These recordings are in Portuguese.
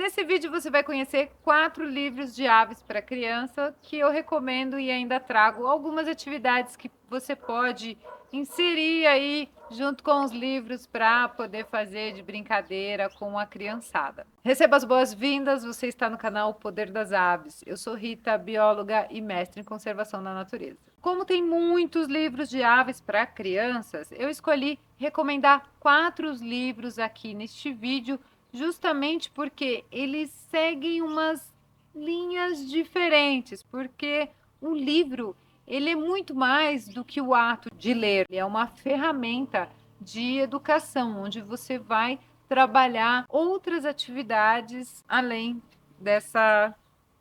Nesse vídeo você vai conhecer 4 livros de aves para criança que eu recomendo e ainda trago algumas atividades que você pode inserir aí junto com os livros para poder fazer de brincadeira com a criançada. Receba as boas-vindas, você está no canal O Poder das Aves. Eu sou Rita, bióloga e mestre em conservação da natureza. Como tem muitos livros de aves para crianças, eu escolhi recomendar 4 livros aqui neste vídeo, justamente porque eles seguem umas linhas diferentes, porque o livro ele é muito mais do que o ato de ler, ele é uma ferramenta de educação, onde você vai trabalhar outras atividades além dessa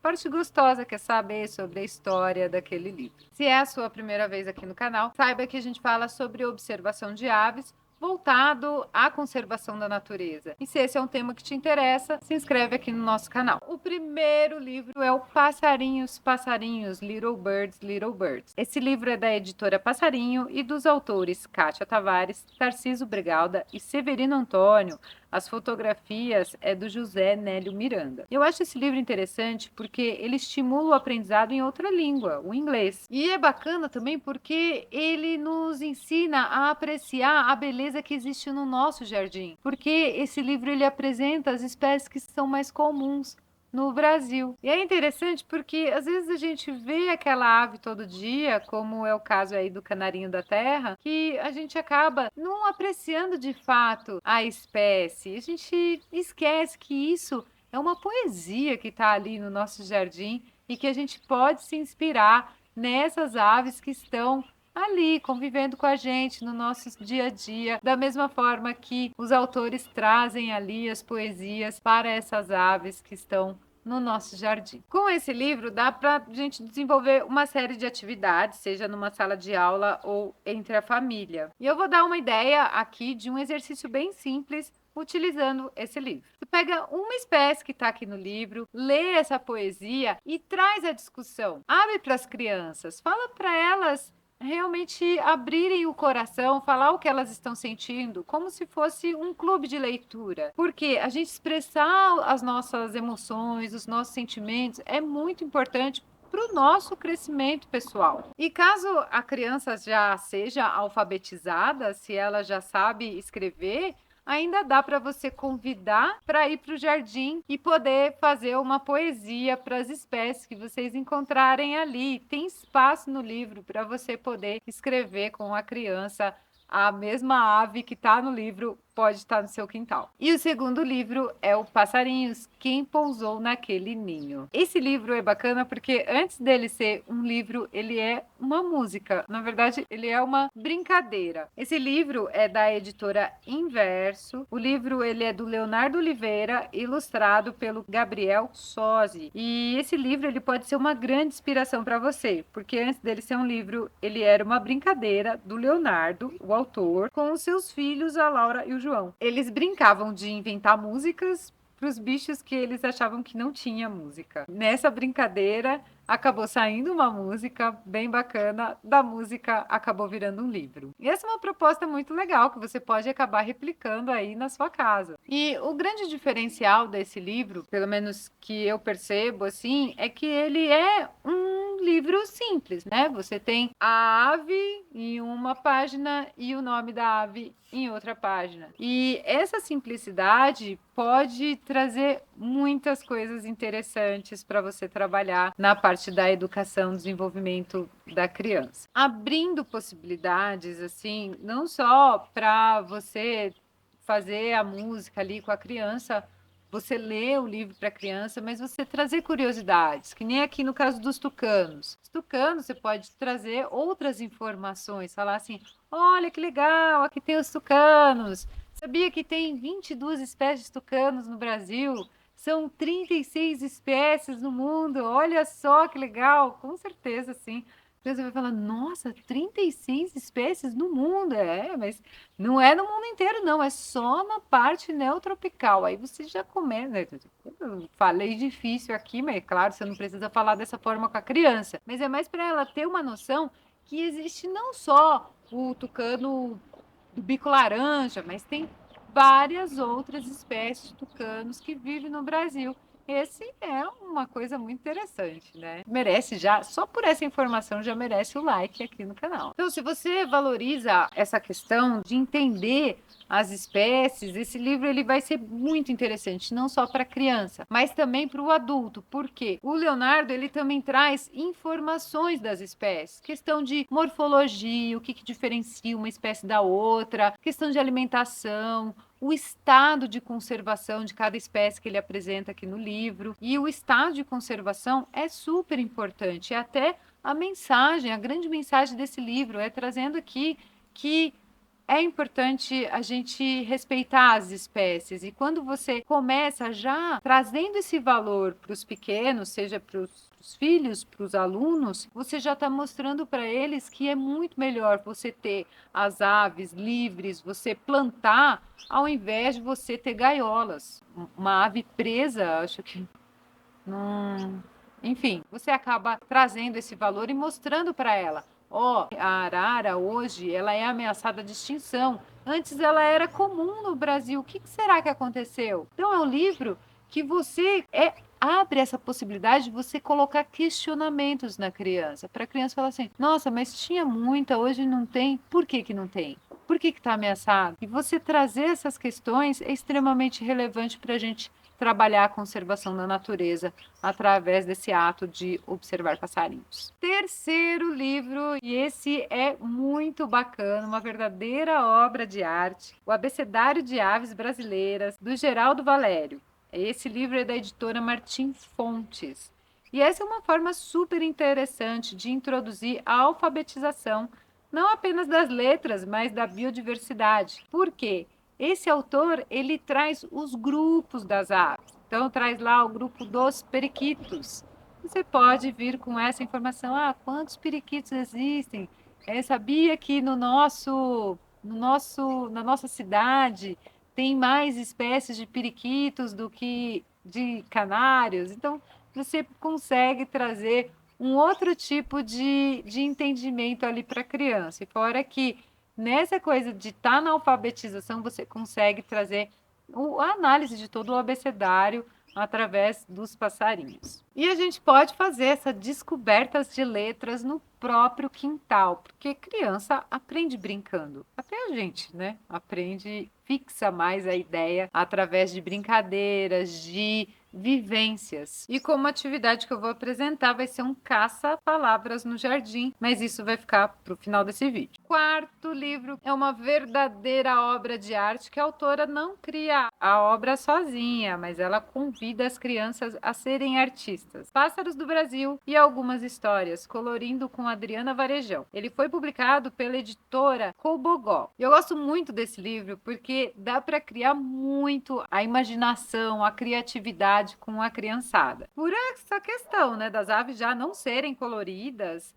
parte gostosa que é saber sobre a história daquele livro. Se é a sua primeira vez aqui no canal, saiba que a gente fala sobre observação de aves, voltado à conservação da natureza. E se esse é um tema que te interessa, se inscreve aqui no nosso canal. O primeiro livro é o Passarinhos, Passarinhos, Little Birds, Little Birds. Esse livro é da editora Passarinho e dos autores Kátia Tavares, Tarciso Bregalda e Severino Antônio. As fotografias é do José Nélio Miranda. Eu acho esse livro interessante porque ele estimula o aprendizado em outra língua, o inglês. E é bacana também porque ele nos ensina a apreciar a beleza que existe no nosso jardim. Porque esse livro ele apresenta as espécies que são mais comuns no Brasil. E é interessante porque às vezes a gente vê aquela ave todo dia, como é o caso aí do canarinho da terra, que a gente acaba não apreciando de fato a espécie. A gente esquece que isso é uma poesia que está ali no nosso jardim e que a gente pode se inspirar nessas aves que estão ali convivendo com a gente no nosso dia a dia, da mesma forma que os autores trazem ali as poesias para essas aves que estão no nosso jardim. Com esse livro dá para a gente desenvolver uma série de atividades, seja numa sala de aula ou entre a família. E eu vou dar uma ideia aqui de um exercício bem simples utilizando esse livro. Tu pega uma espécie que está aqui no livro, lê essa poesia e traz a discussão. Abre para as crianças, fala para elas realmente abrirem o coração, falar o que elas estão sentindo, como se fosse um clube de leitura. Porque a gente expressar as nossas emoções, os nossos sentimentos é muito importante para o nosso crescimento pessoal. E caso a criança já seja alfabetizada, se ela já sabe escrever, ainda dá para você convidar para ir para o jardim e poder fazer uma poesia para as espécies que vocês encontrarem ali. Tem espaço no livro para você poder escrever com a criança. A mesma ave que está no livro pode estar no seu quintal. E o segundo livro é o Passarinhos, Quem Pousou Naquele Ninho. Esse livro é bacana porque antes dele ser um livro, ele é uma música. Na verdade, ele é uma brincadeira. Esse livro é da editora Inverso. O livro ele é do Leonardo Oliveira, ilustrado pelo Gabriel Sozzi. E esse livro ele pode ser uma grande inspiração para você, porque antes dele ser um livro, ele era uma brincadeira do Leonardo, o autor, com os seus filhos, a Laura e o João. Eles brincavam de inventar músicas para os bichos que eles achavam que não tinha música. Nessa brincadeira, acabou saindo uma música bem bacana, da música acabou virando um livro. E essa é uma proposta muito legal que você pode acabar replicando aí na sua casa. E o grande diferencial desse livro, pelo menos que eu percebo assim, é que ele é um livro simples, né? Você tem a ave em uma página e o nome da ave em outra página. E essa simplicidade pode trazer muitas coisas interessantes para você trabalhar na parte da educação, desenvolvimento da criança. Abrindo possibilidades, assim, não só para você fazer a música ali com a criança, você lê o livro para a criança, mas você trazer curiosidades, que nem aqui no caso dos tucanos. Os tucanos, você pode trazer outras informações, falar assim, olha que legal, aqui tem os tucanos. Sabia que tem 22 espécies de tucanos no Brasil? São 36 espécies no mundo, olha só que legal, com certeza, sim. Você vai falar, nossa, 36 espécies no mundo, mas não é no mundo inteiro, não, é só na parte neotropical. Aí você já começa, né? Eu falei difícil aqui, mas claro, você não precisa falar dessa forma com a criança, mas é mais para ela ter uma noção que existe não só o tucano do bico laranja, mas tem várias outras espécies de tucanos que vivem no Brasil. Esse é uma coisa muito interessante, né? Merece já, só por essa informação já merece o like aqui no canal. Então, se você valoriza essa questão de entender as espécies, esse livro ele vai ser muito interessante, não só para criança, mas também para o adulto. Por quê? O Leonardo ele também traz informações das espécies, questão de morfologia, o que diferencia uma espécie da outra, questão de alimentação, o estado de conservação de cada espécie que ele apresenta aqui no livro. E o estado de conservação é super importante. É até a mensagem, a grande mensagem desse livro é trazendo aqui que é importante a gente respeitar as espécies. E quando você começa já trazendo esse valor para os pequenos, seja para os filhos, para os alunos, você já está mostrando para eles que é muito melhor você ter as aves livres, você plantar, ao invés de você ter gaiolas. Uma ave presa, acho que não. Enfim, você acaba trazendo esse valor e mostrando para ela. Ó, a arara hoje ela é ameaçada de extinção. Antes ela era comum no Brasil. O que será que aconteceu? Então é um livro que você abre essa possibilidade de você colocar questionamentos na criança. Para a criança falar assim: nossa, mas tinha muita, hoje não tem. Por que que não tem? Por que está ameaçado? E você trazer essas questões é extremamente relevante para a gente trabalhar a conservação da natureza através desse ato de observar passarinhos. Terceiro livro, e esse é muito bacana, uma verdadeira obra de arte, O Abecedário de Aves Brasileiras, do Geraldo Valério. Esse livro é da editora Martim Fontes. E essa é uma forma super interessante de introduzir a alfabetização, não apenas das letras, mas da biodiversidade. Por quê? Esse autor, ele traz os grupos das aves. Então, traz lá o grupo dos periquitos. Você pode vir com essa informação. Ah, quantos periquitos existem? Sabia que na nossa cidade tem mais espécies de periquitos do que de canários? Então, você consegue trazer um outro tipo de entendimento ali para a criança. E fora que nessa coisa de estar na alfabetização, você consegue trazer a análise de todo o abecedário através dos passarinhos. E a gente pode fazer essa descobertas de letras no próprio quintal, porque criança aprende brincando. Até a gente, né? Aprende, fixa mais a ideia através de brincadeiras, de vivências. E como atividade que eu vou apresentar vai ser um caça-palavras no jardim, mas isso vai ficar para o final desse vídeo. Quarto livro é uma verdadeira obra de arte que a autora não cria a obra sozinha, mas ela convida as crianças a serem artistas. Pássaros do Brasil e algumas histórias, colorindo com Adriana Varejão. Ele foi publicado pela editora Cobogó. Eu gosto muito desse livro porque dá para criar muito a imaginação, a criatividade com a criançada. Por essa questão, né, das aves já não serem coloridas,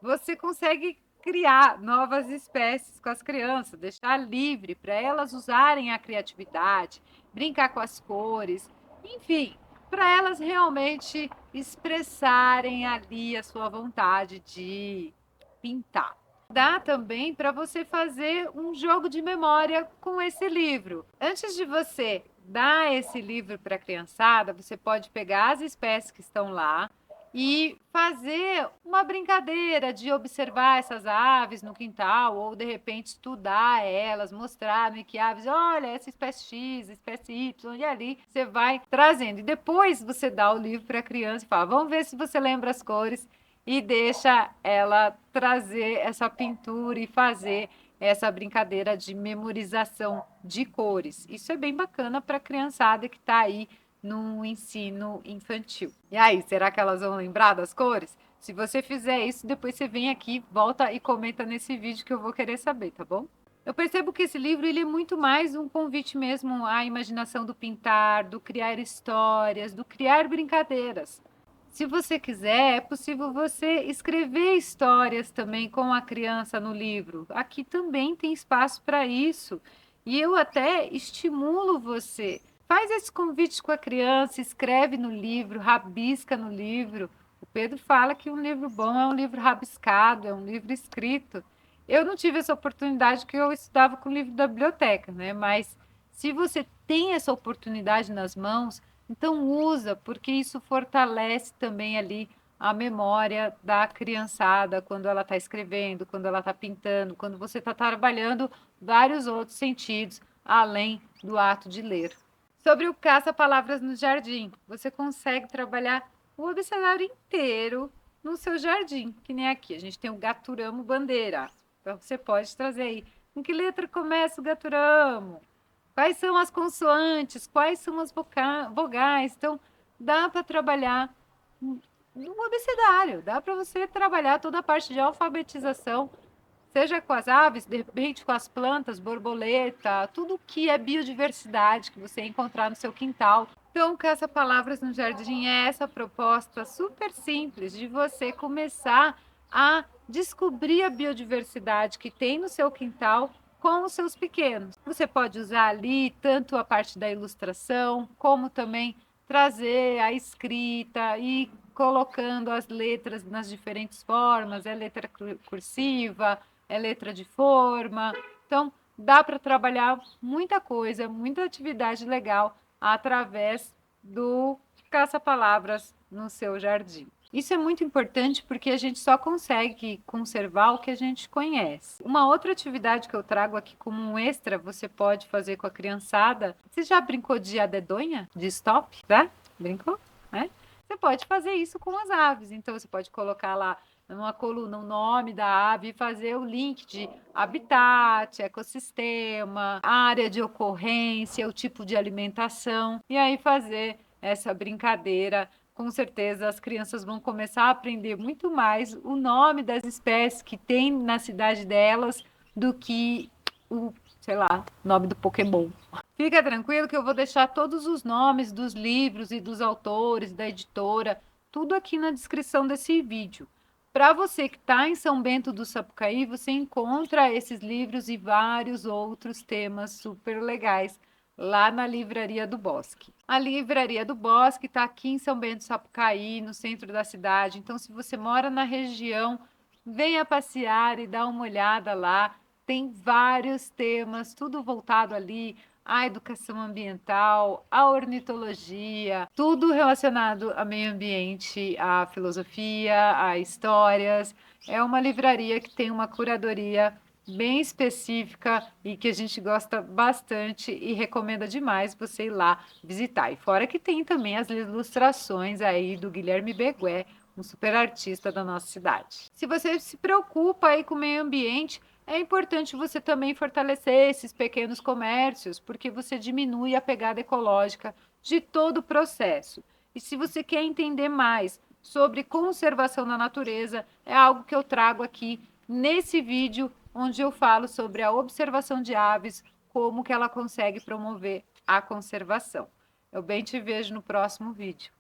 você consegue criar novas espécies com as crianças, deixar livre para elas usarem a criatividade, brincar com as cores, enfim, para elas realmente expressarem ali a sua vontade de pintar. Dá também para você fazer um jogo de memória com esse livro. Antes de você dar esse livro para a criançada, você pode pegar as espécies que estão lá e fazer uma brincadeira de observar essas aves no quintal ou de repente estudar elas, mostrar que aves, olha, essa espécie X, espécie Y, e ali você vai trazendo. E depois você dá o livro para a criança e fala, vamos ver se você lembra as cores e deixa ela trazer essa pintura e fazer essa brincadeira de memorização de cores. Isso é bem bacana para a criançada que está aí no ensino infantil. E aí, será que elas vão lembrar das cores? Se você fizer isso, depois você vem aqui, volta e comenta nesse vídeo que eu vou querer saber, tá bom? Eu percebo que esse livro ele é muito mais um convite mesmo à imaginação do pintar, do criar histórias, do criar brincadeiras. Se você quiser, é possível você escrever histórias também com a criança no livro. Aqui também tem espaço para isso. E eu até estimulo você. Faz esse convite com a criança, escreve no livro, rabisca no livro. O Pedro fala que um livro bom é um livro rabiscado, é um livro escrito. Eu não tive essa oportunidade porque eu estudava com o livro da biblioteca, né? Mas Se você tem essa oportunidade nas mãos, então usa, porque isso fortalece também ali a memória da criançada quando ela está escrevendo, quando ela está pintando, quando você está trabalhando vários outros sentidos, além do ato de ler. Sobre o caça-palavras no jardim, você consegue trabalhar o abecedário inteiro no seu jardim, que nem aqui. A gente tem o gaturamo bandeira. Então você pode trazer aí. Com que letra começa o gaturamo? Quais são as consoantes? Quais são as vogais? Então, dá para trabalhar no abecedário, dá para você trabalhar toda a parte de alfabetização, seja com as aves, de repente com as plantas, borboleta, tudo que é biodiversidade que você encontrar no seu quintal. Então, caça-palavras no jardim é essa proposta super simples de você começar a descobrir a biodiversidade que tem no seu quintal com os seus pequenos. Você pode usar ali tanto a parte da ilustração, como também trazer a escrita e colocando as letras nas diferentes formas, é letra cursiva, é letra de forma. Então, dá para trabalhar muita coisa, muita atividade legal através do caça-palavras no seu jardim. Isso é muito importante porque a gente só consegue conservar o que a gente conhece. Uma outra atividade que eu trago aqui como um extra, você pode fazer com a criançada. Você já brincou de a dedonha? De stop? Já? Brincou? É? Você pode fazer isso com as aves. Então, você pode colocar lá numa coluna o nome da ave e fazer o link de habitat, ecossistema, área de ocorrência, o tipo de alimentação. E aí fazer essa brincadeira. Com certeza as crianças vão começar a aprender muito mais o nome das espécies que tem na cidade delas do que o, sei lá, nome do Pokémon. Fica tranquilo que eu vou deixar todos os nomes dos livros e dos autores, da editora, tudo aqui na descrição desse vídeo. Para você que está em São Bento do Sapucaí, você encontra esses livros e vários outros temas super legais lá na Livraria do Bosque. A Livraria do Bosque está aqui em São Bento do Sapucaí, no centro da cidade. Então, se você mora na região, venha passear e dar uma olhada lá. Tem vários temas, tudo voltado ali à educação ambiental, à ornitologia, tudo relacionado ao meio ambiente, à filosofia, a histórias. É uma livraria que tem uma curadoria bem específica e que a gente gosta bastante e recomenda demais você ir lá visitar. E fora que tem também as ilustrações aí do Guilherme Begué, um super artista da nossa cidade. Se você se preocupa aí com o meio ambiente, é importante você também fortalecer esses pequenos comércios, porque você diminui a pegada ecológica de todo o processo. E se você quer entender mais sobre conservação da natureza, é algo que eu trago aqui nesse vídeo, onde eu falo sobre a observação de aves, como que ela consegue promover a conservação. Eu bem te vejo no próximo vídeo.